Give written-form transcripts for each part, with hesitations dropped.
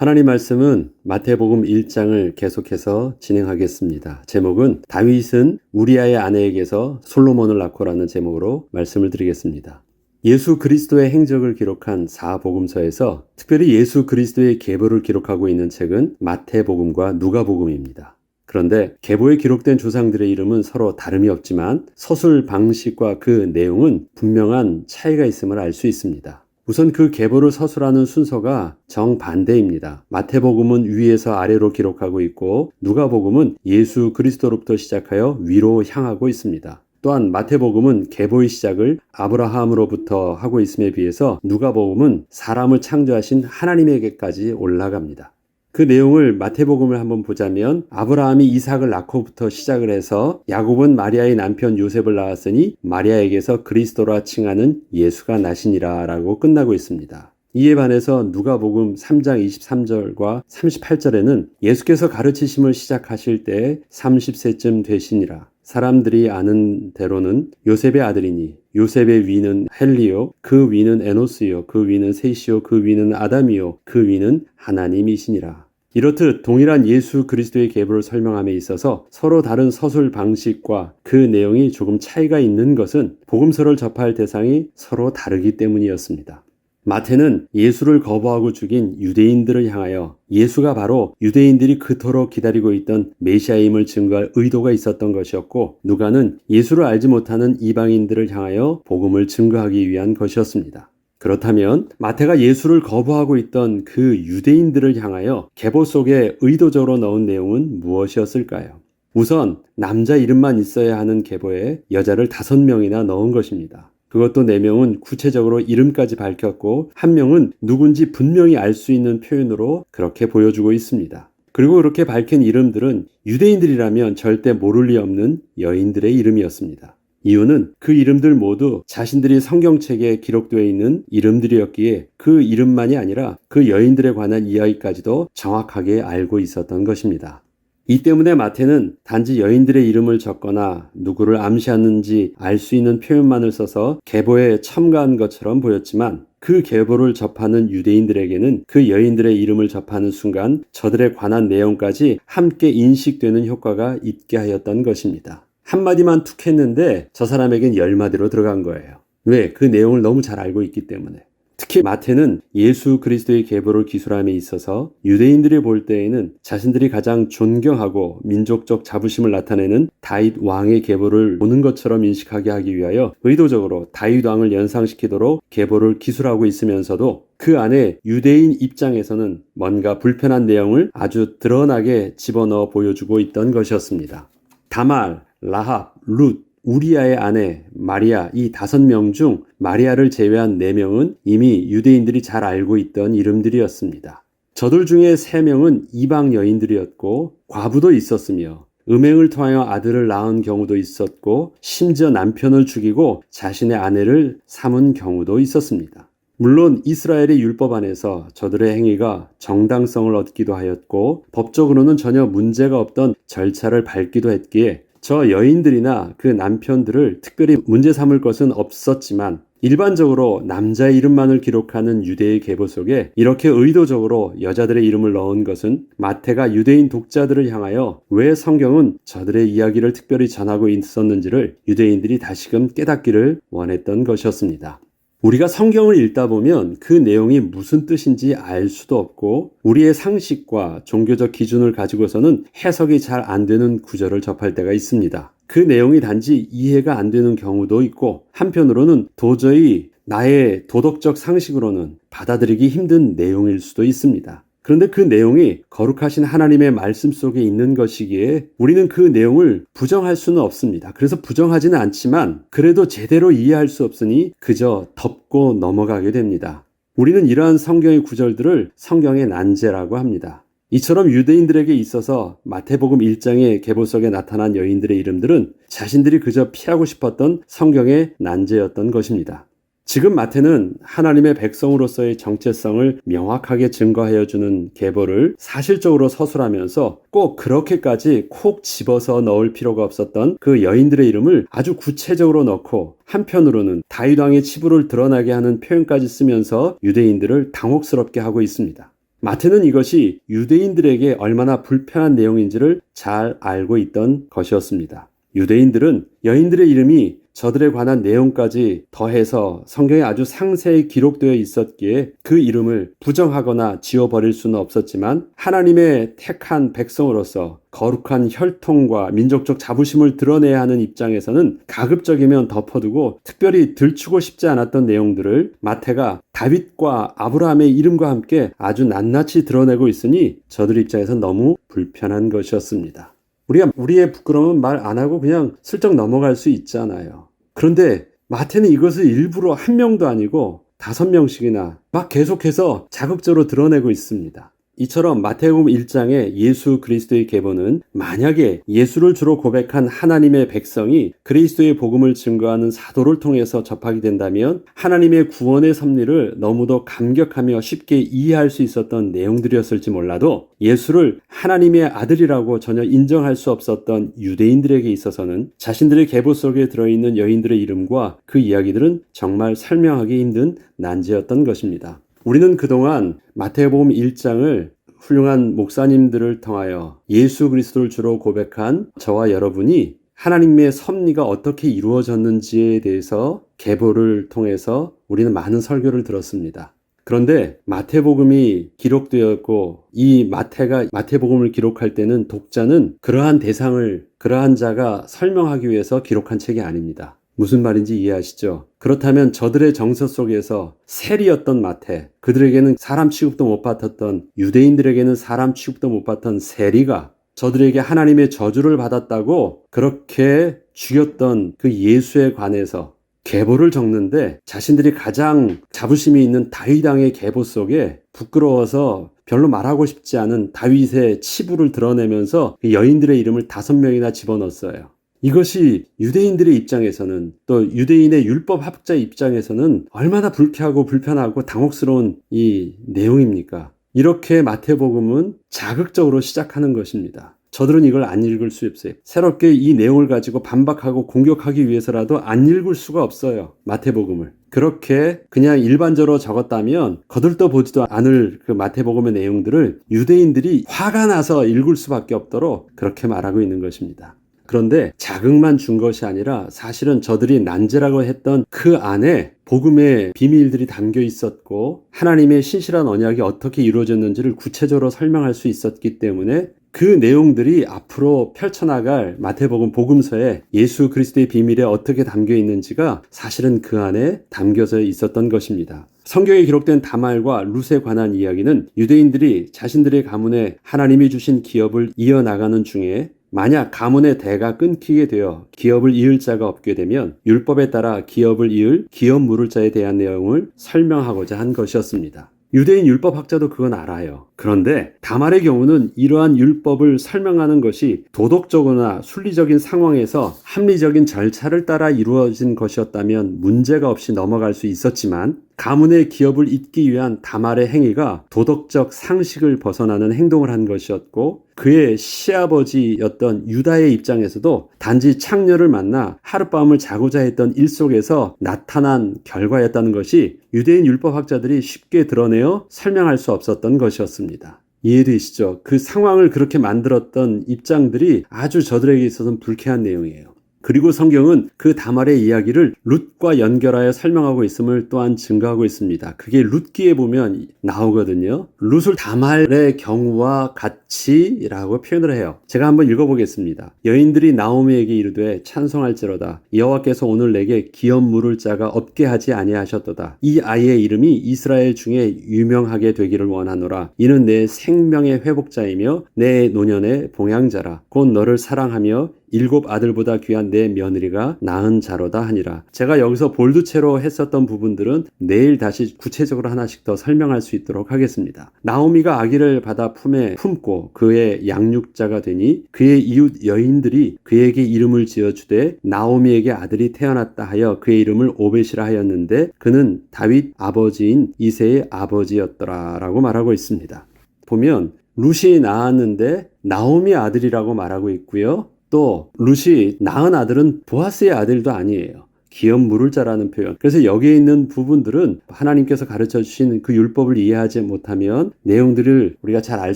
하나님 말씀은 마태복음 1장을 계속해서 진행하겠습니다. 제목은 다윗은 우리아의 아내에게서 솔로몬을 낳고라는 제목으로 말씀을 드리겠습니다. 예수 그리스도의 행적을 기록한 사복음서에서 특별히 예수 그리스도의 계보를 기록하고 있는 책은 마태복음과 누가복음입니다. 그런데 계보에 기록된 조상들의 이름은 서로 다름이 없지만 서술 방식과 그 내용은 분명한 차이가 있음을 알 수 있습니다. 우선 그 계보를 서술하는 순서가 정반대입니다. 마태복음은 위에서 아래로 기록하고 있고 누가복음은 예수 그리스도로부터 시작하여 위로 향하고 있습니다. 또한 마태복음은 계보의 시작을 아브라함으로부터 하고 있음에 비해서 누가복음은 사람을 창조하신 하나님에게까지 올라갑니다. 그 내용을 마태복음을 한번 보자면 아브라함이 이삭을 낳고부터 시작을 해서 야곱은 마리아의 남편 요셉을 낳았으니 마리아에게서 그리스도라 칭하는 예수가 나시니라 라고 끝나고 있습니다. 이에 반해서 누가복음 3장 23절과 38절에는 예수께서 가르치심을 시작하실 때 30세쯤 되시니라. 사람들이 아는 대로는 요셉의 아들이니 요셉의 위는 헬리요 그 위는 에노스요 그 위는 셋이요 그 위는 아담이요 그 위는 하나님이시니라. 이렇듯 동일한 예수 그리스도의 계보를 설명함에 있어서 서로 다른 서술 방식과 그 내용이 조금 차이가 있는 것은 복음서를 접할 대상이 서로 다르기 때문이었습니다. 마태는 예수를 거부하고 죽인 유대인들을 향하여 예수가 바로 유대인들이 그토록 기다리고 있던 메시아임을 증거할 의도가 있었던 것이었고, 누가는 예수를 알지 못하는 이방인들을 향하여 복음을 증거하기 위한 것이었습니다. 그렇다면 마태가 예수를 거부하고 있던 그 유대인들을 향하여 계보 속에 의도적으로 넣은 내용은 무엇이었을까요? 우선 남자 이름만 있어야 하는 계보에 여자를 5명이나 넣은 것입니다. 그것도 4명은 구체적으로 이름까지 밝혔고 1명은 누군지 분명히 알 수 있는 표현으로 그렇게 보여주고 있습니다. 그리고 그렇게 밝힌 이름들은 유대인들이라면 절대 모를 리 없는 여인들의 이름이었습니다. 이유는 그 이름들 모두 자신들이 성경책에 기록되어 있는 이름들이었기에 그 이름만이 아니라 그 여인들에 관한 이야기까지도 정확하게 알고 있었던 것입니다. 이 때문에 마태는 단지 여인들의 이름을 적거나 누구를 암시하는지 알 수 있는 표현만을 써서 계보에 첨가한 것처럼 보였지만 그 계보를 접하는 유대인들에게는 그 여인들의 이름을 접하는 순간 저들에 관한 내용까지 함께 인식되는 효과가 있게 하였던 것입니다. 한마디만 툭 했는데 저 사람에겐 10마디로 들어간 거예요. 왜? 그 내용을 너무 잘 알고 있기 때문에. 특히 마태는 예수 그리스도의 계보를 기술함에 있어서 유대인들이 볼 때에는 자신들이 가장 존경하고 민족적 자부심을 나타내는 다윗 왕의 계보를 보는 것처럼 인식하게 하기 위하여 의도적으로 다윗 왕을 연상시키도록 계보를 기술하고 있으면서도 그 안에 유대인 입장에서는 뭔가 불편한 내용을 아주 드러나게 집어넣어 보여주고 있던 것이었습니다. 다말, 라합, 룻, 우리아의 아내 마리아 이 5명 중 마리아를 제외한 4명은 이미 유대인들이 잘 알고 있던 이름들이었습니다. 저들 중에 3명은 이방 여인들이었고 과부도 있었으며 음행을 통하여 아들을 낳은 경우도 있었고 심지어 남편을 죽이고 자신의 아내를 삼은 경우도 있었습니다. 물론 이스라엘의 율법 안에서 저들의 행위가 정당성을 얻기도 하였고 법적으로는 전혀 문제가 없던 절차를 밟기도 했기에 저 여인들이나 그 남편들을 특별히 문제 삼을 것은 없었지만 일반적으로 남자의 이름만을 기록하는 유대의 계보 속에 이렇게 의도적으로 여자들의 이름을 넣은 것은 마태가 유대인 독자들을 향하여 왜 성경은 저들의 이야기를 특별히 전하고 있었는지를 유대인들이 다시금 깨닫기를 원했던 것이었습니다. 우리가 성경을 읽다 보면 그 내용이 무슨 뜻인지 알 수도 없고 우리의 상식과 종교적 기준을 가지고서는 해석이 잘 안 되는 구절을 접할 때가 있습니다. 그 내용이 단지 이해가 안 되는 경우도 있고 한편으로는 도저히 나의 도덕적 상식으로는 받아들이기 힘든 내용일 수도 있습니다. 그런데 그 내용이 거룩하신 하나님의 말씀 속에 있는 것이기에 우리는 그 내용을 부정할 수는 없습니다. 그래서 부정하지는 않지만 그래도 제대로 이해할 수 없으니 그저 덮고 넘어가게 됩니다. 우리는 이러한 성경의 구절들을 성경의 난제라고 합니다. 이처럼 유대인들에게 있어서 마태복음 1장의 계보 속에 나타난 여인들의 이름들은 자신들이 그저 피하고 싶었던 성경의 난제였던 것입니다. 지금 마태는 하나님의 백성으로서의 정체성을 명확하게 증거하여 주는 계보를 사실적으로 서술하면서 꼭 그렇게까지 콕 집어서 넣을 필요가 없었던 그 여인들의 이름을 아주 구체적으로 넣고 한편으로는 다윗 왕의 치부를 드러나게 하는 표현까지 쓰면서 유대인들을 당혹스럽게 하고 있습니다. 마태는 이것이 유대인들에게 얼마나 불편한 내용인지를 잘 알고 있던 것이었습니다. 유대인들은 여인들의 이름이 저들에 관한 내용까지 더해서 성경에 아주 상세히 기록되어 있었기에 그 이름을 부정하거나 지워버릴 수는 없었지만 하나님의 택한 백성으로서 거룩한 혈통과 민족적 자부심을 드러내야 하는 입장에서는 가급적이면 덮어두고 특별히 들추고 싶지 않았던 내용들을 마태가 다윗과 아브라함의 이름과 함께 아주 낱낱이 드러내고 있으니 저들 입장에서 너무 불편한 것이었습니다. 우리가 우리의 부끄러움은 말 안 하고 그냥 슬쩍 넘어갈 수 있잖아요. 그런데 마태는 이것을 일부러 한 명도 아니고 5명씩이나 막 계속해서 자극적으로 드러내고 있습니다. 이처럼 마태복음 1장의 예수 그리스도의 계보는 만약에 예수를 주로 고백한 하나님의 백성이 그리스도의 복음을 증거하는 사도를 통해서 접하게 된다면 하나님의 구원의 섭리를 너무도 감격하며 쉽게 이해할 수 있었던 내용들이었을지 몰라도 예수를 하나님의 아들이라고 전혀 인정할 수 없었던 유대인들에게 있어서는 자신들의 계보 속에 들어있는 여인들의 이름과 그 이야기들은 정말 설명하기 힘든 난제였던 것입니다. 우리는 그동안 마태복음 1장을 훌륭한 목사님들을 통하여 예수 그리스도를 주로 고백한 저와 여러분이 하나님의 섭리가 어떻게 이루어졌는지에 대해서 계보를 통해서 우리는 많은 설교를 들었습니다. 그런데 마태복음이 기록되었고 이 마태가 마태복음을 기록할 때는 독자는 그러한 대상을 그러한 자가 설명하기 위해서 기록한 책이 아닙니다. 무슨 말인지 이해하시죠? 그렇다면 저들의 정서 속에서 세리였던 마태, 그들에게는 사람 취급도 못 받았던 유대인들에게는 사람 취급도 못 받던 세리가 저들에게 하나님의 저주를 받았다고 그렇게 죽였던 그 예수에 관해서 계보를 적는데 자신들이 가장 자부심이 있는 다윗 왕의 계보 속에 부끄러워서 별로 말하고 싶지 않은 다윗의 치부를 드러내면서 여인들의 이름을 5명이나 집어넣었어요. 이것이 유대인들의 입장에서는 또 유대인의 율법 학자 입장에서는 얼마나 불쾌하고 불편하고 당혹스러운 이 내용입니까? 이렇게 마태복음은 자극적으로 시작하는 것입니다. 저들은 이걸 안 읽을 수 없어요. 새롭게 이 내용을 가지고 반박하고 공격하기 위해서라도 안 읽을 수가 없어요. 마태복음을. 그렇게 그냥 일반적으로 적었다면 거들떠 보지도 않을 그 마태복음의 내용들을 유대인들이 화가 나서 읽을 수밖에 없도록 그렇게 말하고 있는 것입니다. 그런데 자극만 준 것이 아니라 사실은 저들이 난제라고 했던 그 안에 복음의 비밀들이 담겨 있었고 하나님의 신실한 언약이 어떻게 이루어졌는지를 구체적으로 설명할 수 있었기 때문에 그 내용들이 앞으로 펼쳐나갈 마태복음 복음서에 예수 그리스도의 비밀에 어떻게 담겨 있는지가 사실은 그 안에 담겨져 있었던 것입니다. 성경에 기록된 다말과 룻에 관한 이야기는 유대인들이 자신들의 가문에 하나님이 주신 기업을 이어나가는 중에 만약 가문의 대가 끊기게 되어 기업을 이을 자가 없게 되면 율법에 따라 기업을 이을 기업 물을 자에 대한 내용을 설명하고자 한 것이었습니다. 유대인 율법학자도 그건 알아요. 그런데 다말의 경우는 이러한 율법을 설명하는 것이 도덕적이나 순리적인 상황에서 합리적인 절차를 따라 이루어진 것이었다면 문제가 없이 넘어갈 수 있었지만 가문의 기업을 잇기 위한 다말의 행위가 도덕적 상식을 벗어나는 행동을 한 것이었고 그의 시아버지였던 유다의 입장에서도 단지 창녀를 만나 하룻밤을 자고자 했던 일 속에서 나타난 결과였다는 것이 유대인 율법학자들이 쉽게 드러내어 설명할 수 없었던 것이었습니다. 이해되시죠? 그 상황을 그렇게 만들었던 입장들이 아주 저들에게 있어서는 불쾌한 내용이에요. 그리고 성경은 그 다말의 이야기를 룻과 연결하여 설명하고 있음을 또한 증거하고 있습니다. 그게 룻기에 보면 나오거든요. 룻을 다말의 경우와 같이라고 표현을 해요. 제가 한번 읽어보겠습니다. 여인들이 나오미에게 이르되 찬송할지로다. 여호와께서 오늘 내게 기업 물을 자가 없게 하지 아니하셨도다. 이 아이의 이름이 이스라엘 중에 유명하게 되기를 원하노라. 이는 내 생명의 회복자이며 내 노년의 봉양자라. 곧 너를 사랑하며 7 아들보다 귀한 내 며느리가 낳은 자로다 하니라. 제가 여기서 볼드체로 했었던 부분들은 내일 다시 구체적으로 하나씩 더 설명할 수 있도록 하겠습니다. 나오미가 아기를 받아 품에 품고 그의 양육자가 되니 그의 이웃 여인들이 그에게 이름을 지어주되 나오미에게 아들이 태어났다 하여 그의 이름을 오벳이라 하였는데 그는 다윗 아버지인 이새의 아버지였더라 라고 말하고 있습니다. 보면 룻이 낳았는데 나오미 아들이라고 말하고 있고요. 또 룻이 낳은 아들은 보아스의 아들도 아니에요. 기업 물을 자라는 표현. 그래서 여기에 있는 부분들은 하나님께서 가르쳐 주신 그 율법을 이해하지 못하면 내용들을 우리가 잘 알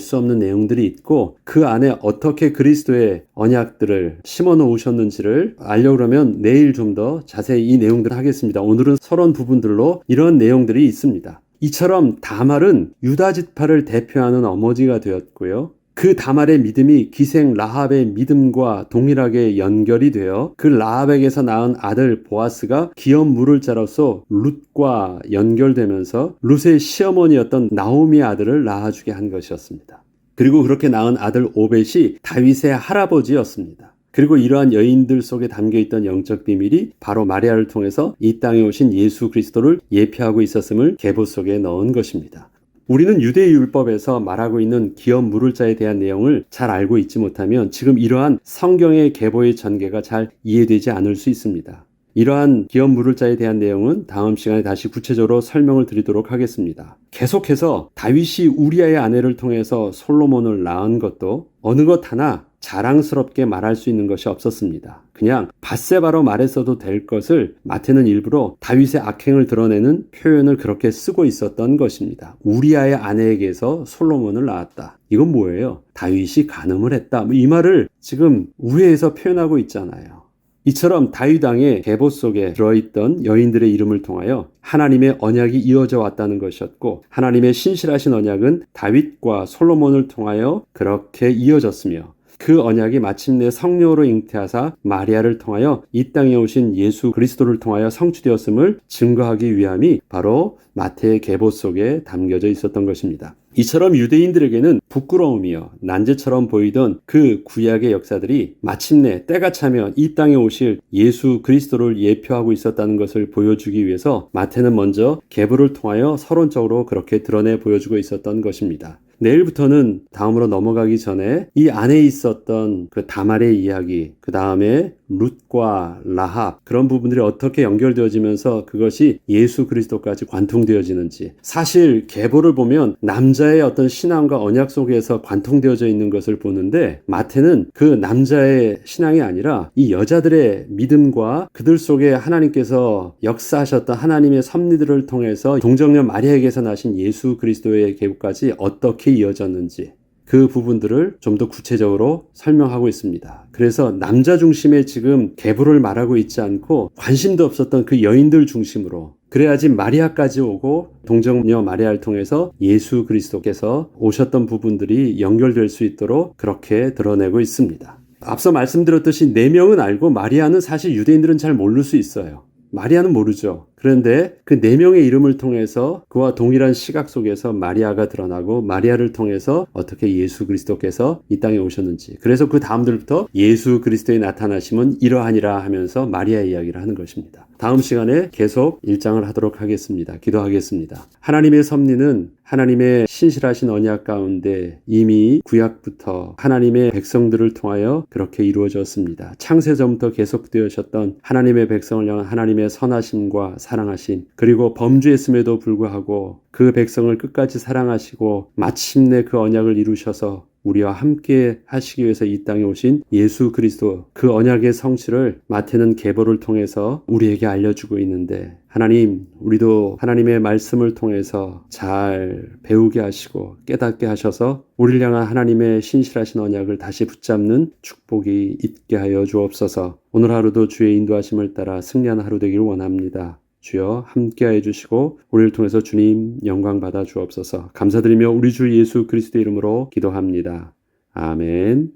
수 없는 내용들이 있고 그 안에 어떻게 그리스도의 언약들을 심어 놓으셨는지를 알려고 그러면 내일 좀 더 자세히 이 내용들을 하겠습니다. 오늘은 서론 부분들로 이런 내용들이 있습니다. 이처럼 다말은 유다 지파를 대표하는 어머니가 되었고요. 그 다말의 믿음이 기생 라합의 믿음과 동일하게 연결이 되어 그 라합에게서 낳은 아들 보아스가 기업 물을 자로서 룻과 연결되면서 룻의 시어머니였던 나오미의 아들을 낳아주게 한 것이었습니다. 그리고 그렇게 낳은 아들 오벳이 다윗의 할아버지였습니다. 그리고 이러한 여인들 속에 담겨있던 영적 비밀이 바로 마리아를 통해서 이 땅에 오신 예수 그리스도를 예표하고 있었음을 계보 속에 넣은 것입니다. 우리는 유대의 율법에서 말하고 있는 기업 물을 자에 대한 내용을 잘 알고 있지 못하면 지금 이러한 성경의 계보의 전개가 잘 이해되지 않을 수 있습니다. 이러한 기업 물을 자에 대한 내용은 다음 시간에 다시 구체적으로 설명을 드리도록 하겠습니다. 계속해서 다윗이 우리아의 아내를 통해서 솔로몬을 낳은 것도 어느 것 하나 자랑스럽게 말할 수 있는 것이 없었습니다. 그냥 밧세바로 말했어도 될 것을 마태는 일부러 다윗의 악행을 드러내는 표현을 그렇게 쓰고 있었던 것입니다. 우리아의 아내에게서 솔로몬을 낳았다. 이건 뭐예요? 다윗이 간음을 했다. 이 말을 지금 우회해서 표현하고 있잖아요. 이처럼 다윗 왕의 계보 속에 들어있던 여인들의 이름을 통하여 하나님의 언약이 이어져 왔다는 것이었고 하나님의 신실하신 언약은 다윗과 솔로몬을 통하여 그렇게 이어졌으며 그 언약이 마침내 성령으로 잉태하사 마리아를 통하여 이 땅에 오신 예수 그리스도를 통하여 성취되었음을 증거하기 위함이 바로 마태의 계보 속에 담겨져 있었던 것입니다. 이처럼 유대인들에게는 부끄러움이요 난제처럼 보이던 그 구약의 역사들이 마침내 때가 차면 이 땅에 오실 예수 그리스도를 예표하고 있었다는 것을 보여주기 위해서 마태는 먼저 계보를 통하여 서론적으로 그렇게 드러내 보여주고 있었던 것입니다. 내일부터는 다음으로 넘어가기 전에 이 안에 있었던 그 다말의 이야기, 그 다음에 룻과 라합 그런 부분들이 어떻게 연결되어지면서 그것이 예수 그리스도까지 관통되어지는지 사실 계보를 보면 남자의 어떤 신앙과 언약 속에서 관통되어져 있는 것을 보는데 마태는 그 남자의 신앙이 아니라 이 여자들의 믿음과 그들 속에 하나님께서 역사하셨던 하나님의 섭리들을 통해서 동정녀 마리아에게서 나신 예수 그리스도의 계보까지 어떻게 이어졌는지 그 부분들을 좀 더 구체적으로 설명하고 있습니다. 그래서 남자 중심의 지금 계보를 말하고 있지 않고 관심도 없었던 그 여인들 중심으로 그래야지 마리아까지 오고 동정녀 마리아를 통해서 예수 그리스도께서 오셨던 부분들이 연결될 수 있도록 그렇게 드러내고 있습니다. 앞서 말씀드렸듯이 4명은 알고 마리아는 사실 유대인들은 잘 모를 수 있어요. 마리아는 모르죠. 그런데 그 4명의 이름을 통해서 그와 동일한 시각 속에서 마리아가 드러나고 마리아를 통해서 어떻게 예수 그리스도께서 이 땅에 오셨는지 그래서 그 다음들부터 예수 그리스도의 나타나심은 이러하니라 하면서 마리아 이야기를 하는 것입니다. 다음 시간에 계속 1장을 하도록 하겠습니다. 기도하겠습니다. 하나님의 섭리는 하나님의 신실하신 언약 가운데 이미 구약부터 하나님의 백성들을 통하여 그렇게 이루어졌습니다. 창세전부터 계속되어졌던 하나님의 백성을 향한 하나님의 선하심과 사랑하심 그리고 범죄했음에도 불구하고 그 백성을 끝까지 사랑하시고 마침내 그 언약을 이루셔서 우리와 함께 하시기 위해서 이 땅에 오신 예수 그리스도 그 언약의 성취를 마태는 계보를 통해서 우리에게 알려주고 있는데 하나님 우리도 하나님의 말씀을 통해서 잘 배우게 하시고 깨닫게 하셔서 우리를 향한 하나님의 신실하신 언약을 다시 붙잡는 축복이 있게 하여 주옵소서. 오늘 하루도 주의 인도하심을 따라 승리하는 하루 되길 원합니다. 주여 함께해 주시고 우리를 통해서 주님 영광 받아 주옵소서. 감사드리며 우리 주 예수 그리스도 이름으로 기도합니다. 아멘.